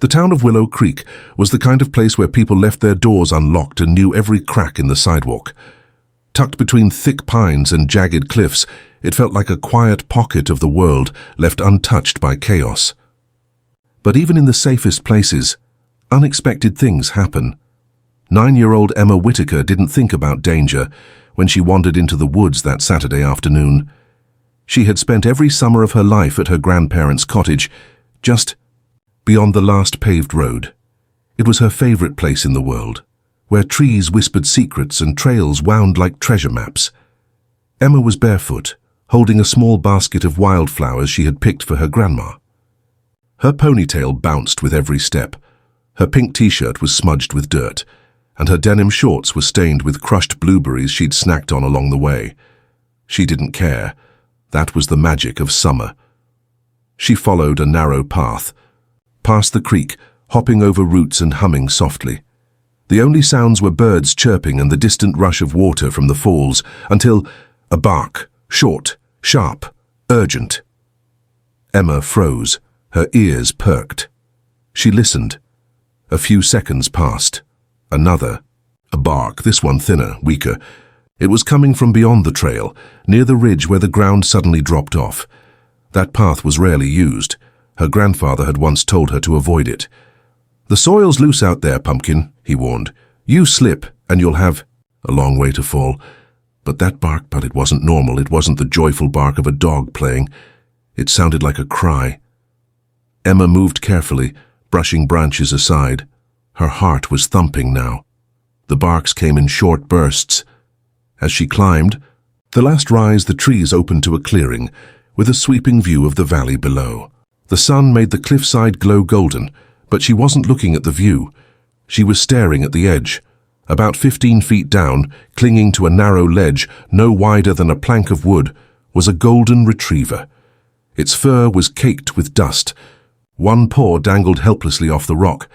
The town of Willow Creek was the kind of place where people left their doors unlocked and knew every crack in the sidewalk. Tucked between thick pines and jagged cliffs, it felt like a quiet pocket of the world left untouched by chaos. But even in the safest places, unexpected things happen. 9-year-old Emma Whitaker didn't think about danger when she wandered into the woods that Saturday afternoon. She had spent every summer of her life at her grandparents' cottage, just beyond the last paved road. It was her favorite place in the world, where trees whispered secrets and trails wound like treasure maps. Emma was barefoot, holding a small basket of wildflowers she had picked for her grandma. Her ponytail bounced with every step. Her pink t-shirt was smudged with dirt, and her denim shorts were stained with crushed blueberries she'd snacked on along the way. She didn't care. That was the magic of summer. She followed a narrow path, past the creek, hopping over roots and humming softly. The only sounds were birds chirping and the distant rush of water from the falls, until a bark, short, sharp, urgent. Emma froze, her ears perked. She listened. A few seconds passed. Another. A bark, this one thinner, weaker. It was coming from beyond the trail, near the ridge where the ground suddenly dropped off. That path was rarely used. Her grandfather had once told her to avoid it. "The soil's loose out there, Pumpkin," he warned. "You slip, and you'll have a long way to fall." But it wasn't normal. It wasn't the joyful bark of a dog playing. It sounded like a cry. Emma moved carefully, brushing branches aside. Her heart was thumping now. The barks came in short bursts. As she climbed, the last rise, the trees opened to a clearing, with a sweeping view of the valley below. The sun made the cliffside glow golden, but she wasn't looking at the view. She was staring at the edge. About 15 feet down, clinging to a narrow ledge no wider than a plank of wood, was a golden retriever. Its fur was caked with dust. One paw dangled helplessly off the rock.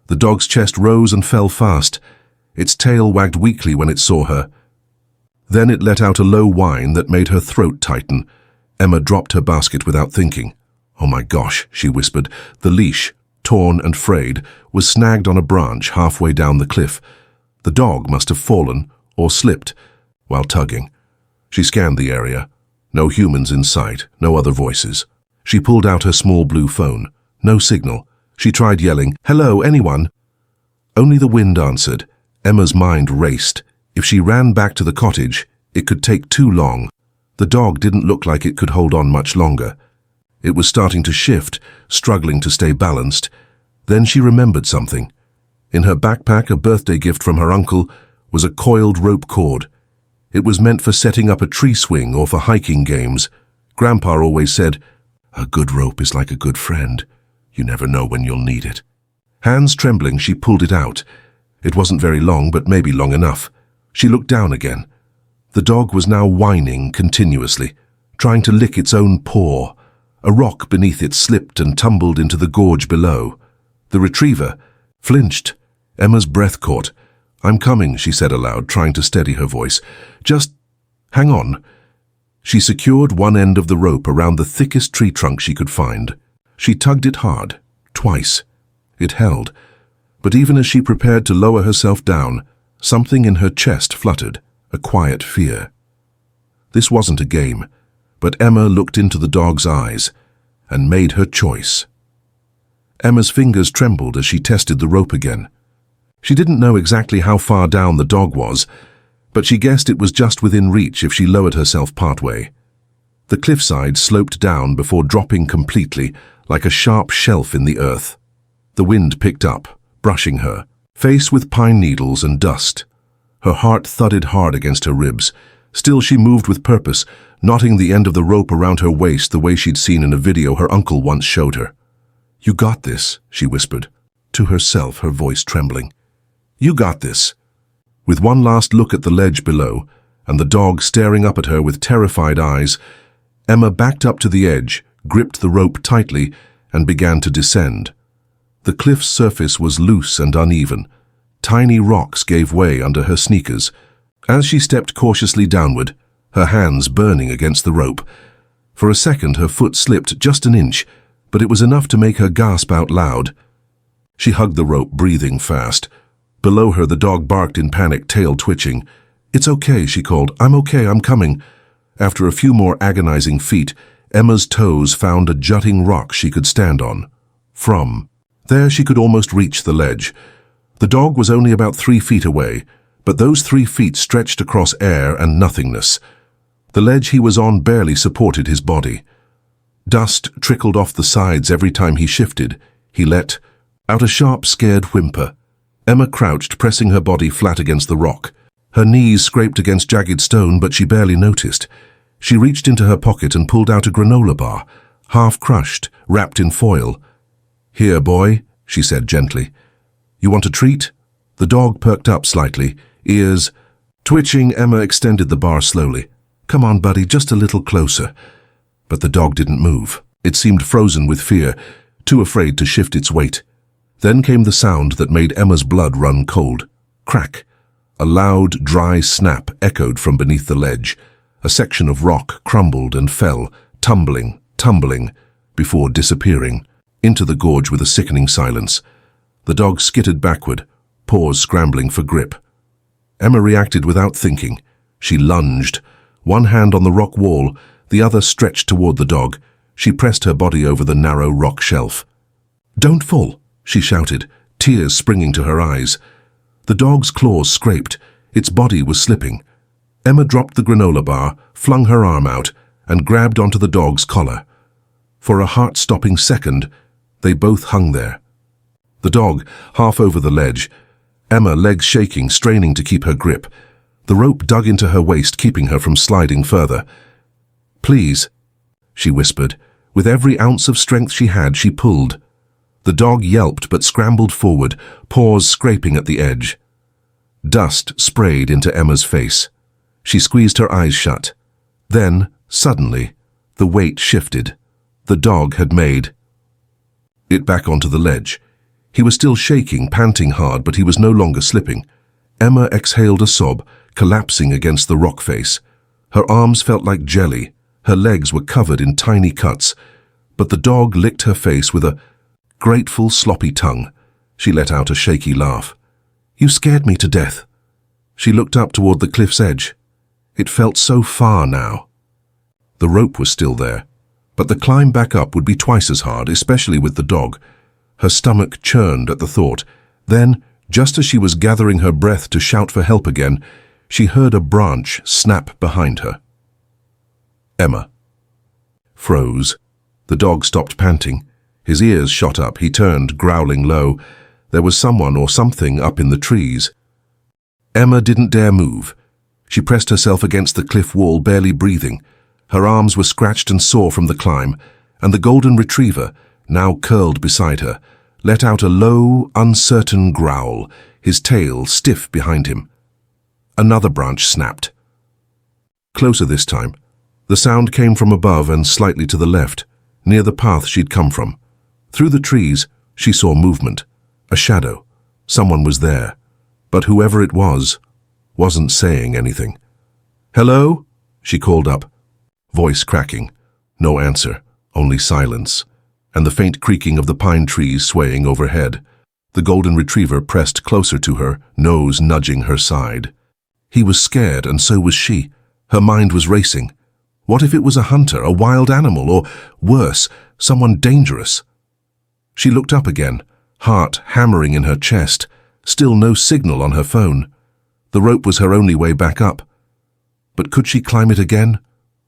The dog's chest rose and fell fast. Its tail wagged weakly when it saw her. Then it let out a low whine that made her throat tighten. Emma dropped her basket without thinking. "Oh my gosh," she whispered. The leash, torn and frayed, was snagged on a branch halfway down the cliff. The dog must have fallen or slipped while tugging. She scanned the area. No humans in sight, no other voices. She pulled out her small blue phone. No signal. She tried yelling, "Hello, anyone?" Only the wind answered. Emma's mind raced. If she ran back to the cottage, it could take too long. The dog didn't look like it could hold on much longer. It was starting to shift, struggling to stay balanced. Then she remembered something. In her backpack, a birthday gift from her uncle, was a coiled rope cord. It was meant for setting up a tree swing or for hiking games. Grandpa always said, "A good rope is like a good friend. You never know when you'll need it." Hands trembling, she pulled it out. It wasn't very long, but maybe long enough. She looked down again. The dog was now whining continuously, trying to lick its own paw. A rock beneath it slipped and tumbled into the gorge below. The retriever flinched. Emma's breath caught. "I'm coming," she said aloud, trying to steady her voice. "Just hang on." She secured one end of the rope around the thickest tree trunk she could find. She tugged it hard, twice. It held. But even as she prepared to lower herself down, something in her chest fluttered, a quiet fear. This wasn't a game, but Emma looked into the dog's eyes and made her choice. Emma's fingers trembled as she tested the rope again. She didn't know exactly how far down the dog was, but she guessed it was just within reach if she lowered herself partway. The cliffside sloped down before dropping completely, like a sharp shelf in the earth. The wind picked up, brushing her, face with pine needles and dust. Her heart thudded hard against her ribs. Still she moved with purpose, knotting the end of the rope around her waist the way she'd seen in a video her uncle once showed her. "You got this," she whispered, to herself, her voice trembling. "You got this." With one last look at the ledge below, and the dog staring up at her with terrified eyes, Emma backed up to the edge, gripped the rope tightly, and began to descend. The cliff's surface was loose and uneven. Tiny rocks gave way under her sneakers. As she stepped cautiously downward, her hands burning against the rope, for a second her foot slipped just an inch, but it was enough to make her gasp out loud. She hugged the rope, breathing fast. Below her, the dog barked in panic, tail twitching. "It's okay," she called. "I'm okay, I'm coming." After a few more agonizing feet, Emma's toes found a jutting rock she could stand on. There she could almost reach the ledge. The dog was only about 3 feet away, but those 3 feet stretched across air and nothingness. The ledge he was on barely supported his body. Dust trickled off the sides every time he shifted. He let out a sharp, scared whimper. Emma crouched, pressing her body flat against the rock. Her knees scraped against jagged stone, but she barely noticed. She reached into her pocket and pulled out a granola bar, half crushed, wrapped in foil. "Here, boy," she said gently. "You want a treat?" The dog perked up slightly, ears twitching. Emma extended the bar slowly. "Come on, buddy, just a little closer." But the dog didn't move. It seemed frozen with fear, too afraid to shift its weight. Then came the sound that made Emma's blood run cold. Crack. A loud, dry snap echoed from beneath the ledge. A section of rock crumbled and fell, tumbling, before disappearing into the gorge with a sickening silence. The dog skittered backward, paws scrambling for grip. Emma reacted without thinking. She lunged, one hand on the rock wall, the other stretched toward the dog. She pressed her body over the narrow rock shelf. "Don't fall," she shouted, tears springing to her eyes. The dog's claws scraped. Its body was slipping. Emma dropped the granola bar, flung her arm out, and grabbed onto the dog's collar. For a heart-stopping second, they both hung there. The dog, half over the ledge. Emma, legs shaking, straining to keep her grip. The rope dug into her waist, keeping her from sliding further. "Please," she whispered. With every ounce of strength she had, she pulled. The dog yelped but scrambled forward, paws scraping at the edge. Dust sprayed into Emma's face. She squeezed her eyes shut. Then, suddenly, the weight shifted. The dog had made it back onto the ledge. He was still shaking, panting hard, but he was no longer slipping. Emma exhaled a sob, collapsing against the rock face. Her arms felt like jelly. Her legs were covered in tiny cuts. But the dog licked her face with a grateful, sloppy tongue. She let out a shaky laugh. "You scared me to death." She looked up toward the cliff's edge. It felt so far now. The rope was still there, but the climb back up would be twice as hard, especially with the dog. Her stomach churned at the thought. Then, just as she was gathering her breath to shout for help again, she heard a branch snap behind her. Emma froze. The dog stopped panting. His ears shot up. He turned, growling low. There was someone or something up in the trees. Emma didn't dare move. She pressed herself against the cliff wall, barely breathing. Her arms were scratched and sore from the climb, and the golden retriever, now curled beside her, let out a low, uncertain growl, his tail stiff behind him. Another branch snapped. Closer this time. The sound came from above and slightly to the left, near the path she'd come from. Through the trees, she saw movement, a shadow. Someone was there, but whoever it was, wasn't saying anything. "Hello?" she called up, voice cracking. No answer, only silence, and the faint creaking of the pine trees swaying overhead. The golden retriever pressed closer to her, nose nudging her side. He was scared, and so was she. Her mind was racing. What if it was a hunter, a wild animal, or, worse, someone dangerous? She looked up again, heart hammering in her chest, still no signal on her phone. The rope was her only way back up. But could she climb it again?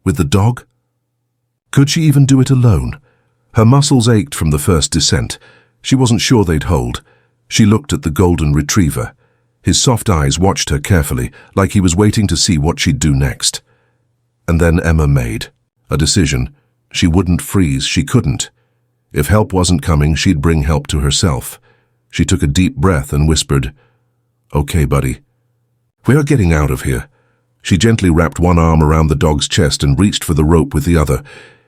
With the dog? Could she even do it alone? Her muscles ached from the first descent. She wasn't sure they'd hold. She looked at the golden retriever. His soft eyes watched her carefully, like he was waiting to see what she'd do next. And then Emma made a decision. She wouldn't freeze. She couldn't. If help wasn't coming, she'd bring help to herself. She took a deep breath and whispered, "Okay, buddy. We are getting out of here." She gently wrapped one arm around the dog's chest and reached for the rope with the other.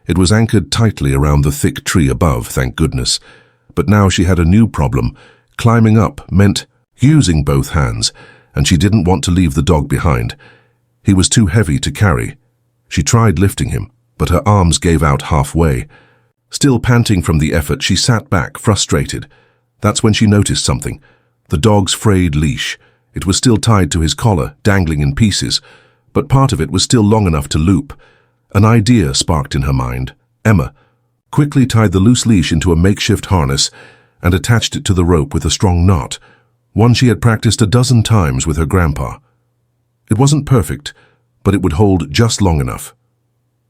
It was anchored tightly around the thick tree above, thank goodness. But now she had a new problem. Climbing up meant using both hands, and she didn't want to leave the dog behind. He was too heavy to carry. She tried lifting him, but her arms gave out halfway. Still panting from the effort, she sat back, frustrated. That's when she noticed something. The dog's frayed leash. It was still tied to his collar, dangling in pieces, but part of it was still long enough to loop. An idea sparked in her mind. Emma quickly tied the loose leash into a makeshift harness and attached it to the rope with a strong knot, one she had practiced a dozen times with her grandpa. It wasn't perfect, but it would hold just long enough.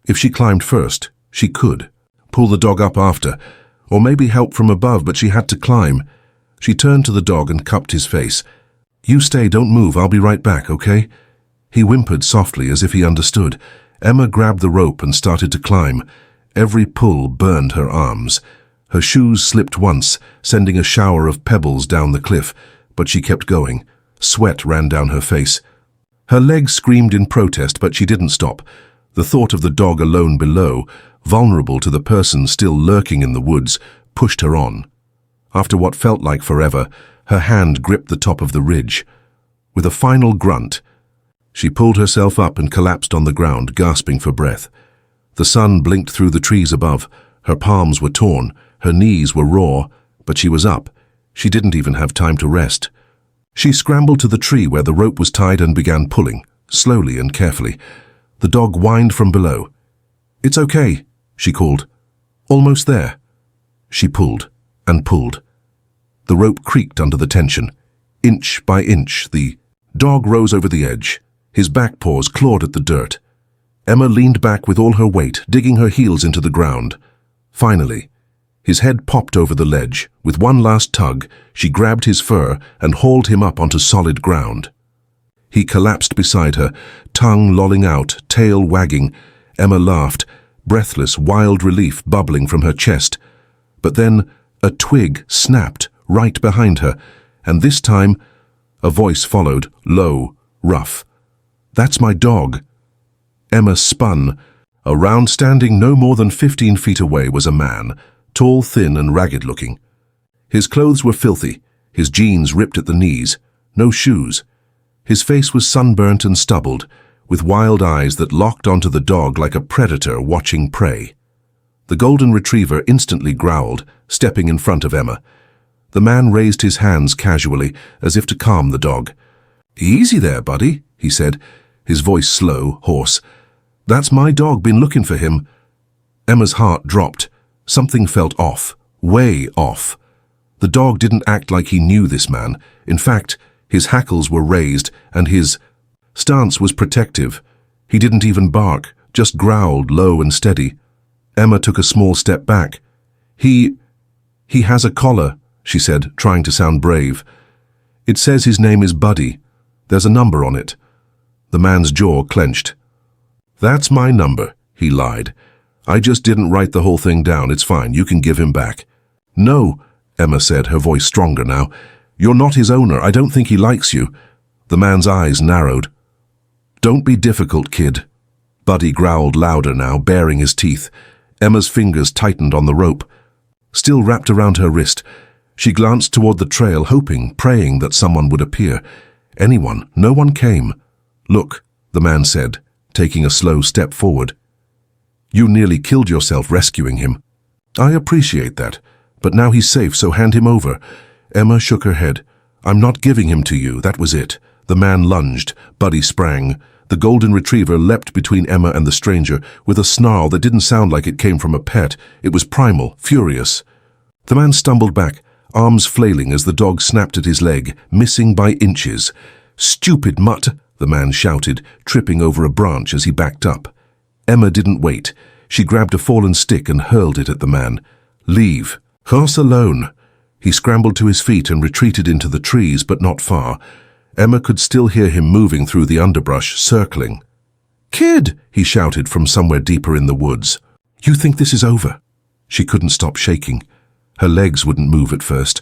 If she climbed first, she could pull the dog up after, or maybe help from above, but she had to climb. She turned to the dog and cupped his face. "You stay, don't move, I'll be right back, okay?" He whimpered softly as if he understood. Emma grabbed the rope and started to climb. Every pull burned her arms. Her shoes slipped once, sending a shower of pebbles down the cliff, but she kept going. Sweat ran down her face. Her legs screamed in protest, but she didn't stop. The thought of the dog alone below, vulnerable to the person still lurking in the woods, pushed her on. After what felt like forever, her hand gripped the top of the ridge. With a final grunt, she pulled herself up and collapsed on the ground, gasping for breath. The sun blinked through the trees above. Her palms were torn, her knees were raw, but she was up. She didn't even have time to rest. She scrambled to the tree where the rope was tied and began pulling, slowly and carefully. The dog whined from below. "It's okay," she called. "Almost there." She pulled and pulled. The rope creaked under the tension. Inch by inch, the dog rose over the edge. His back paws clawed at the dirt. Emma leaned back with all her weight, digging her heels into the ground. Finally, his head popped over the ledge. With one last tug, she grabbed his fur and hauled him up onto solid ground. He collapsed beside her, tongue lolling out, tail wagging. Emma laughed, breathless, wild relief bubbling from her chest. But then a twig snapped right behind her, and this time a voice followed, low, rough. "That's my dog." Emma spun. Around, standing no more than 15 feet away, was a man, tall, thin, and ragged-looking. His clothes were filthy, his jeans ripped at the knees, no shoes. His face was sunburnt and stubbled, with wild eyes that locked onto the dog like a predator watching prey. The golden retriever instantly growled, stepping in front of Emma. The man raised his hands casually, as if to calm the dog. "Easy there, buddy," he said, his voice slow, hoarse. "That's my dog, been looking for him." Emma's heart dropped. Something felt off, way off. The dog didn't act like he knew this man. In fact, his hackles were raised, and his stance was protective. He didn't even bark, just growled low and steady. Emma took a small step back. He has a collar," she said, trying to sound brave. "It says his name is Buddy. There's a number on it." The man's jaw clenched. "That's my number," he lied. "I just didn't write the whole thing down. It's fine. You can give him back." "No," Emma said, her voice stronger now. "You're not his owner. I don't think he likes you." The man's eyes narrowed. "Don't be difficult, kid." Buddy growled louder now, baring his teeth. Emma's fingers tightened on the rope. Still wrapped around her wrist, she glanced toward the trail, hoping, praying that someone would appear. Anyone. No one came. "Look," the man said, taking a slow step forward. "You nearly killed yourself rescuing him. I appreciate that, but now he's safe, so hand him over." Emma shook her head. "I'm not giving him to you, that was it." The man lunged. Buddy sprang. The golden retriever leapt between Emma and the stranger with a snarl that didn't sound like it came from a pet. It was primal, furious. The man stumbled back, arms flailing as the dog snapped at his leg, missing by inches. "Stupid mutt!" the man shouted, tripping over a branch as he backed up. Emma didn't wait. She grabbed a fallen stick and hurled it at the man. "Leave. Us alone." He scrambled to his feet and retreated into the trees, but not far. Emma could still hear him moving through the underbrush, circling. "Kid!" he shouted from somewhere deeper in the woods. "You think this is over?" She couldn't stop shaking. Her legs wouldn't move at first.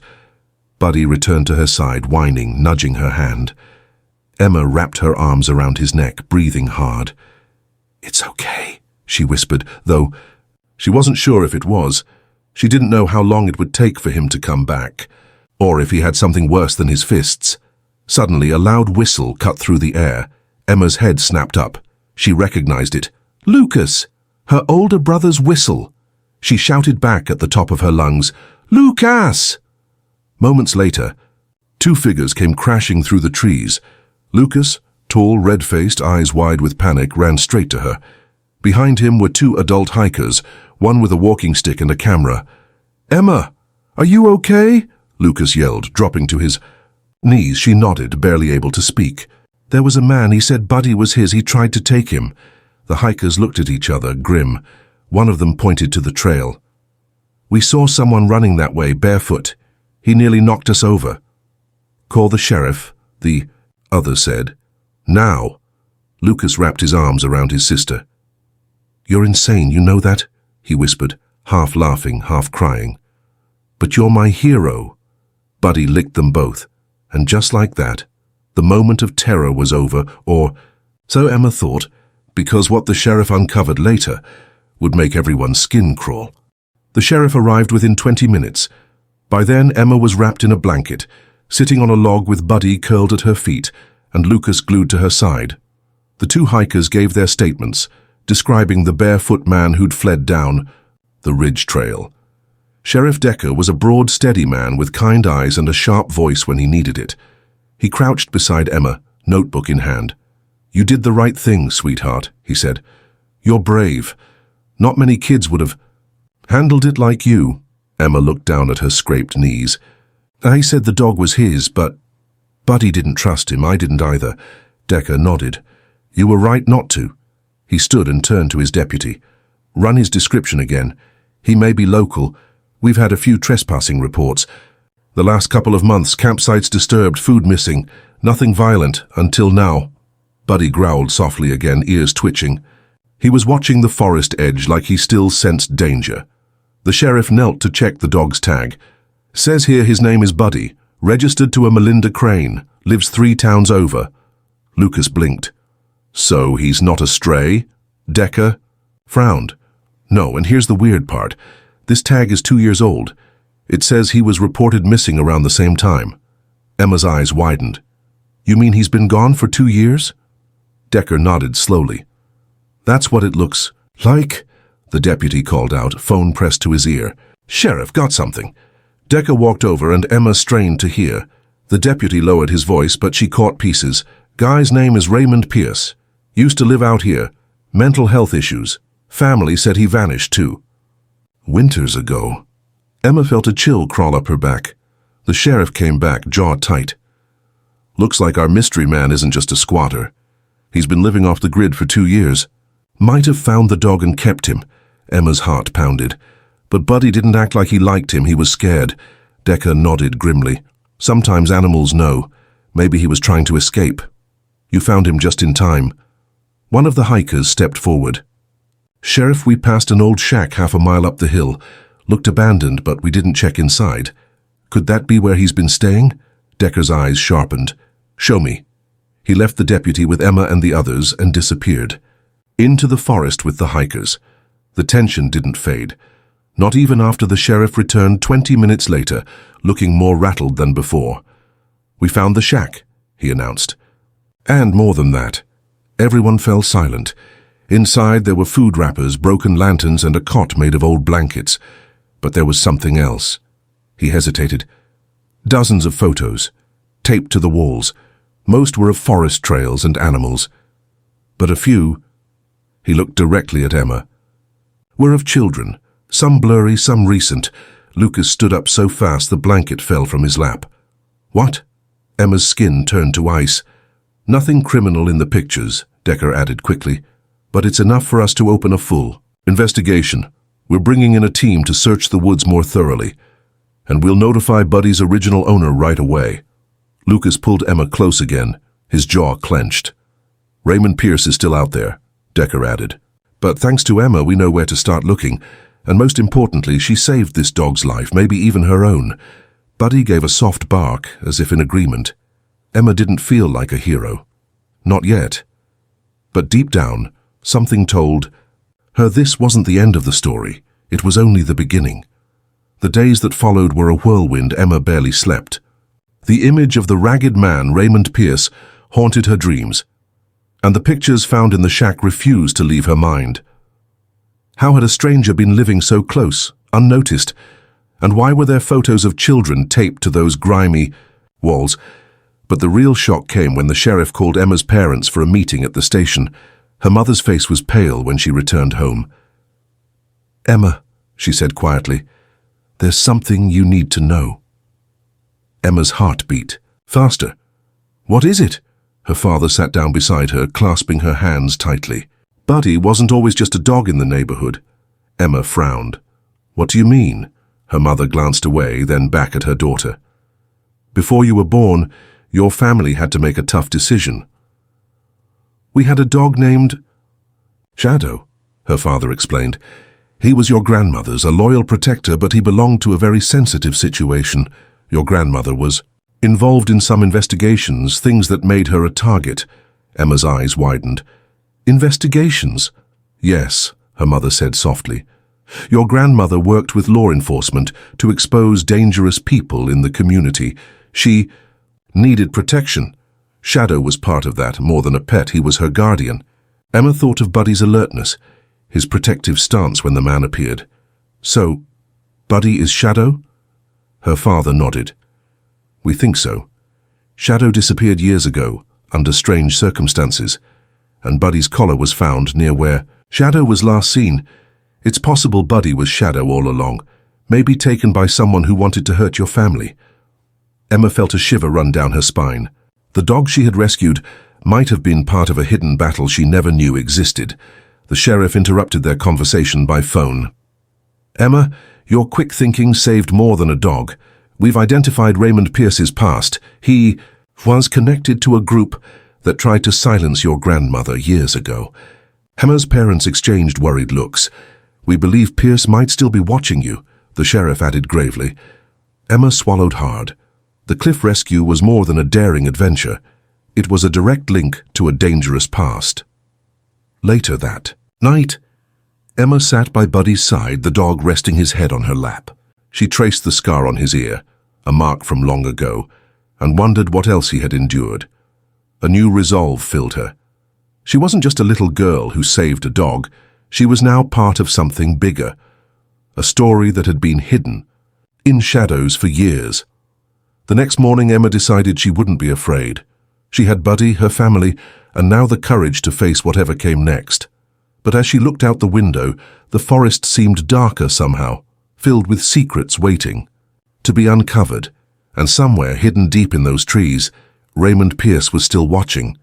Buddy returned to her side, whining, nudging her hand. Emma wrapped her arms around his neck, breathing hard. "It's okay," she whispered, though she wasn't sure if it was. She didn't know how long it would take for him to come back, or if he had something worse than his fists. Suddenly, a loud whistle cut through the air. Emma's head snapped up. She recognized it. Lucas! Her older brother's whistle. She shouted back at the top of her lungs, "Lucas!" Moments later, two figures came crashing through the trees. Lucas, tall, red-faced, eyes wide with panic, ran straight to her. Behind him were two adult hikers, one with a walking stick and a camera. "Emma, are you okay?" Lucas yelled, dropping to his knees. She nodded, barely able to speak. "There was a man, he said Buddy was his, he tried to take him." The hikers looked at each other, grim. One of them pointed to the trail. "We saw someone running that way, barefoot. He nearly knocked us over." "Call the sheriff," the other said. "Now." Lucas wrapped his arms around his sister. "You're insane, you know that?" he whispered, half laughing, half crying. "But you're my hero." Buddy licked them both, and just like that, the moment of terror was over, or so Emma thought, because what the sheriff uncovered later would make everyone's skin crawl. The sheriff arrived within 20 minutes. By then, Emma was wrapped in a blanket, sitting on a log with Buddy curled at her feet and Lucas glued to her side. The two hikers gave their statements, describing the barefoot man who'd fled down the ridge trail. Sheriff Decker was a broad, steady man with kind eyes and a sharp voice when he needed it. He crouched beside Emma, notebook in hand. "You did the right thing, sweetheart," he said. "You're brave. Not many kids would have handled it like you." Emma looked down at her scraped knees. "I said the dog was his, but Buddy didn't trust him. I didn't either." Decker nodded. "You were right not to." He stood and turned to his deputy. "Run his description again. He may be local. We've had a few trespassing reports. The last couple of months, campsites disturbed, food missing. Nothing violent, until now." Buddy growled softly again, ears twitching. He was watching the forest edge like he still sensed danger. The sheriff knelt to check the dog's tag. "Says here his name is Buddy, registered to a Melinda Crane, lives 3 towns over." Lucas blinked. "So he's not a stray?" Decker frowned. "No, and here's the weird part. This tag is 2 years old. It says he was reported missing around the same time." Emma's eyes widened. "You mean he's been gone for 2 years?" Decker nodded slowly. "That's what it looks like," the deputy called out, phone pressed to his ear. "Sheriff, got something." Decker walked over and Emma strained to hear. The deputy lowered his voice, but she caught pieces. "Guy's name is Raymond Pierce. Used to live out here. Mental health issues. Family said he vanished too." Winters ago. Emma felt a chill crawl up her back. The sheriff came back, jaw tight. "Looks like our mystery man isn't just a squatter. He's been living off the grid for 2 years. Might have found the dog and kept him." Emma's heart pounded. "But Buddy didn't act like he liked him, he was scared." Decker nodded grimly. "Sometimes animals know. Maybe he was trying to escape. You found him just in time." One of the hikers stepped forward. "Sheriff, we passed an old shack half a mile up the hill. Looked abandoned, but we didn't check inside. Could that be where he's been staying?" Decker's eyes sharpened. "Show me." He left the deputy with Emma and the others and disappeared. Into the forest with the hikers. The tension didn't fade. Not even after the sheriff returned 20 minutes later, looking more rattled than before. "We found the shack," he announced. And more than that. Everyone fell silent. Inside there were food wrappers, broken lanterns, and a cot made of old blankets. But there was something else. He hesitated. Dozens of photos, taped to the walls. Most were of forest trails and animals. But a few, he looked directly at Emma, were of children, some blurry, some recent. Lucas stood up so fast the blanket fell from his lap. "What?" Emma's skin turned to ice. "Nothing criminal in the pictures," Decker added quickly, "but it's enough for us to open a full investigation. We're bringing in a team to search the woods more thoroughly, and we'll notify Buddy's original owner right away." Lucas pulled Emma close again, his jaw clenched. "Raymond Pierce is still out there," Decker added. "But thanks to Emma, we know where to start looking, and most importantly, she saved this dog's life, maybe even her own." Buddy gave a soft bark, as if in agreement. Emma didn't feel like a hero. Not yet. But deep down, something told her this wasn't the end of the story. It was only the beginning. The days that followed were a whirlwind. Emma barely slept. The image of the ragged man, Raymond Pierce, haunted her dreams, and the pictures found in the shack refused to leave her mind. How had a stranger been living so close, unnoticed? And why were there photos of children taped to those grimy walls? But the real shock came when the sheriff called Emma's parents for a meeting at the station. Her mother's face was pale when she returned home. "Emma," she said quietly, "there's something you need to know." Emma's heart beat faster. "What is it?" Her father sat down beside her, clasping her hands tightly. "Buddy wasn't always just a dog in the neighborhood." Emma frowned. "What do you mean?" Her mother glanced away, then back at her daughter. "Before you were born, your family had to make a tough decision. We had a dog named Shadow," her father explained. "He was your grandmother's, a loyal protector, but he belonged to a very sensitive situation. Your grandmother was involved in some investigations, things that made her a target." Emma's eyes widened. "Investigations?" "Yes," her mother said softly. "Your grandmother worked with law enforcement to expose dangerous people in the community. She needed protection. Shadow was part of that. More than a pet, he was her guardian." Emma thought of Buddy's alertness, his protective stance when the man appeared. "So, Buddy is Shadow?" Her father nodded. "We think so. Shadow disappeared years ago, under strange circumstances, and Buddy's collar was found near where Shadow was last seen. It's possible Buddy was Shadow all along, maybe taken by someone who wanted to hurt your family." Emma felt a shiver run down her spine. The dog she had rescued might have been part of a hidden battle she never knew existed. The sheriff interrupted their conversation by phone. "Emma, your quick thinking saved more than a dog. We've identified Raymond Pierce's past. He was connected to a group that tried to silence your grandmother years ago." Emma's parents exchanged worried looks. "We believe Pierce might still be watching you," the sheriff added gravely. Emma swallowed hard. The cliff rescue was more than a daring adventure. It was a direct link to a dangerous past. Later that night, Emma sat by Buddy's side, the dog resting his head on her lap. She traced the scar on his ear, a mark from long ago, and wondered what else he had endured. A new resolve filled her. She wasn't just a little girl who saved a dog. She was now part of something bigger, a story that had been hidden, in shadows for years. The next morning, Emma decided she wouldn't be afraid. She had Buddy, her family, and now the courage to face whatever came next. But as she looked out the window, the forest seemed darker somehow, filled with secrets waiting to be uncovered, and somewhere hidden deep in those trees, Raymond Pierce was still watching.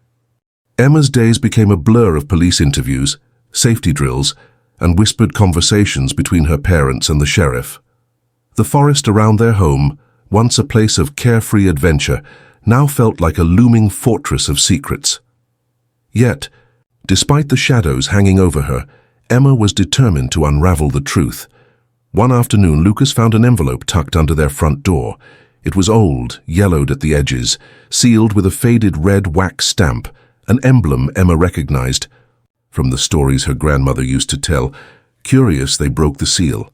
Emma's days became a blur of police interviews, safety drills, and whispered conversations between her parents and the sheriff. The forest around their home, once a place of carefree adventure, now felt like a looming fortress of secrets. Yet, despite the shadows hanging over her, Emma was determined to unravel the truth. One afternoon, Lucas found an envelope tucked under their front door. It was old, yellowed at the edges, sealed with a faded red wax stamp, an emblem Emma recognized from the stories her grandmother used to tell. Curious, they broke the seal.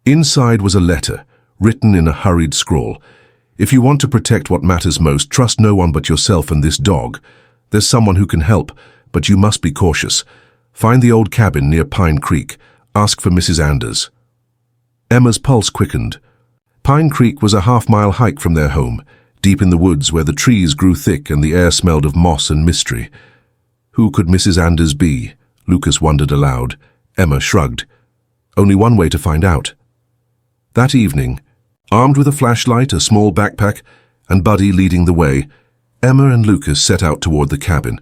Inside was a letter, written in a hurried scrawl. "If you want to protect what matters most, trust no one but yourself and this dog. There's someone who can help, but you must be cautious. Find the old cabin near Pine Creek. Ask for Mrs. Anders." Emma's pulse quickened. Pine Creek was a half-mile hike from their home, deep in the woods where the trees grew thick and the air smelled of moss and mystery. Who could Mrs. Anders be? Lucas wondered aloud. Emma shrugged. Only one way to find out. That evening, armed with a flashlight, a small backpack, and Buddy leading the way, Emma and Lucas set out toward the cabin.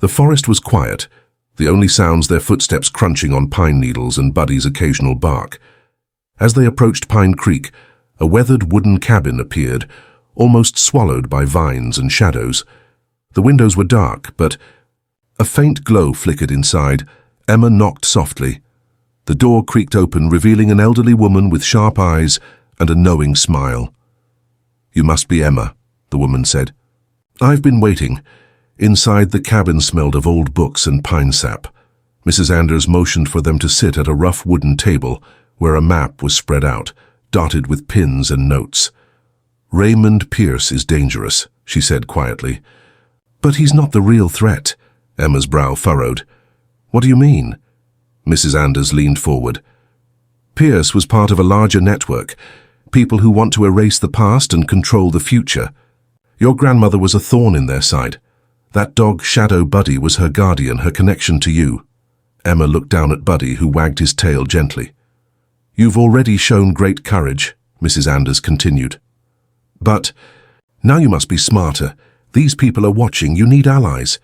The forest was quiet, the only sounds their footsteps crunching on pine needles and Buddy's occasional bark. As they approached Pine Creek, a weathered wooden cabin appeared, almost swallowed by vines and shadows. The windows were dark, but a faint glow flickered inside. Emma knocked softly. The door creaked open, revealing an elderly woman with sharp eyes and a knowing smile. "You must be Emma," the woman said. "I've been waiting." Inside, the cabin smelled of old books and pine sap. Mrs. Anders motioned for them to sit at a rough wooden table where a map was spread out, dotted with pins and notes. "Raymond Pierce is dangerous," she said quietly. "But he's not the real threat." Emma's brow furrowed. "What do you mean?" Mrs. Anders leaned forward. "Pierce was part of a larger network. people who want to erase the past and control the future. Your grandmother was a thorn in their side. That dog Shadow Buddy was her guardian, her connection to you. Emma looked down at Buddy, who wagged his tail gently. You've already shown great courage, Mrs. Anders continued. But now you must be smarter. These people are watching. You need allies.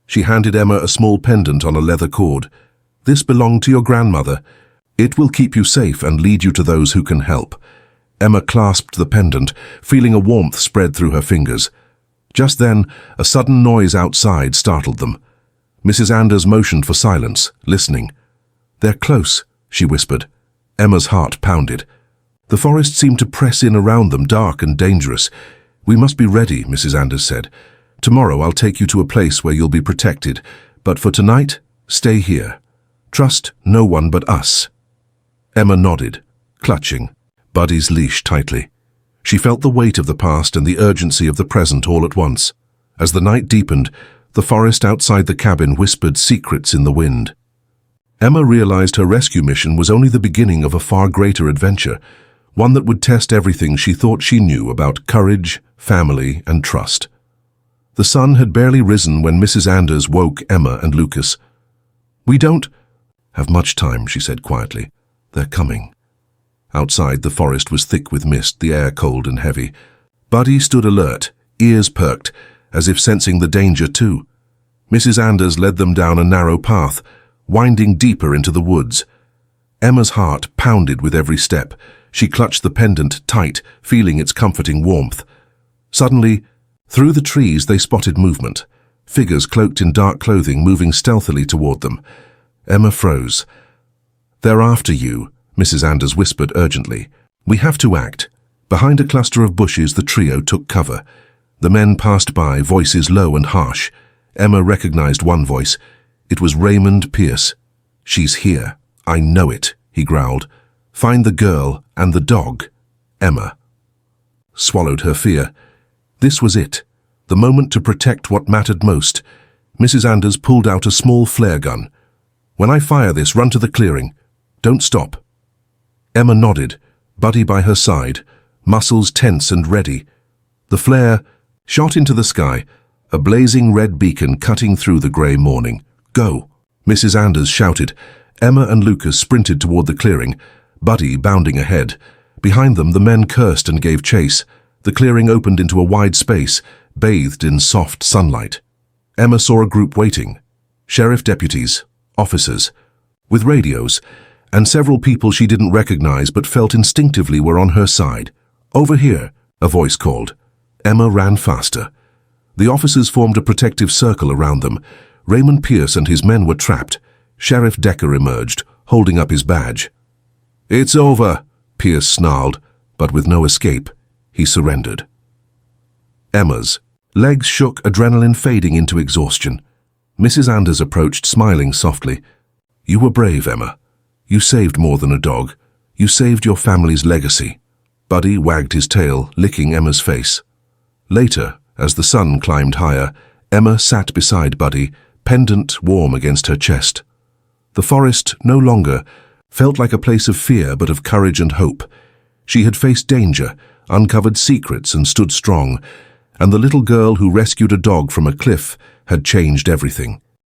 She handed Emma a small pendant on a leather cord. This belonged to your grandmother. It will keep you safe and lead you to those who can help. Emma clasped the pendant, feeling a warmth spread through her fingers. Just then, a sudden noise outside startled them. Mrs. Anders motioned for silence, listening. They're close, she whispered. Emma's heart pounded. The forest seemed to press in around them, dark and dangerous. We must be ready, Mrs. Anders said. Tomorrow I'll take you to a place where you'll be protected, but for tonight, stay here. Trust no one but us. Emma nodded, clutching Buddy's leash tightly. She felt the weight of the past and the urgency of the present all at once. As the night deepened, the forest outside the cabin whispered secrets in the wind. Emma realized her rescue mission was only the beginning of a far greater adventure, one that would test everything she thought she knew about courage, family, and trust. The sun had barely risen when Mrs. Anders woke Emma and Lucas. We don't have much time, she said quietly. They're coming. Outside, the forest was thick with mist, the air cold and heavy. Buddy stood alert, ears perked, as if sensing the danger too. Mrs. Anders led them down a narrow path, winding deeper into the woods. Emma's heart pounded with every step. She clutched the pendant tight, feeling its comforting warmth. Suddenly, through the trees they spotted movement, figures cloaked in dark clothing moving stealthily toward them. Emma froze. They're after you, Mrs. Anders whispered urgently. We have to act. Behind a cluster of bushes the trio took cover. The men passed by, voices low and harsh. Emma recognized one voice. It was Raymond Pierce. She's here. I know it, he growled. Find the girl and the dog. Emma swallowed her fear. This was it, the moment to protect what mattered most. Mrs. Anders pulled out a small flare gun. When I fire this, run to the clearing. Don't stop. Emma nodded, Buddy by her side, muscles tense and ready. The flare shot into the sky, a blazing red beacon cutting through the grey morning. Go, Mrs. Anders shouted. Emma and Lucas sprinted toward the clearing, Buddy bounding ahead. Behind them, the men cursed and gave chase. The clearing opened into a wide space, bathed in soft sunlight. Emma saw a group waiting. Sheriff deputies, officers, with radios, and several people she didn't recognize but felt instinctively were on her side. Over here, a voice called. Emma ran faster. The officers formed a protective circle around them. Raymond Pierce and his men were trapped. Sheriff Decker emerged, holding up his badge. It's over, Pierce snarled, but with no escape, he surrendered. Emma's legs shook, adrenaline fading into exhaustion. Mrs. Anders approached, smiling softly. You were brave, Emma. You saved more than a dog. You saved your family's legacy. Buddy wagged his tail, licking Emma's face. Later, as the sun climbed higher, Emma sat beside Buddy, pendant warm against her chest. The forest no longer felt like a place of fear but of courage and hope. She had faced danger, uncovered secrets and stood strong, and the little girl who rescued a dog from a cliff had changed everything.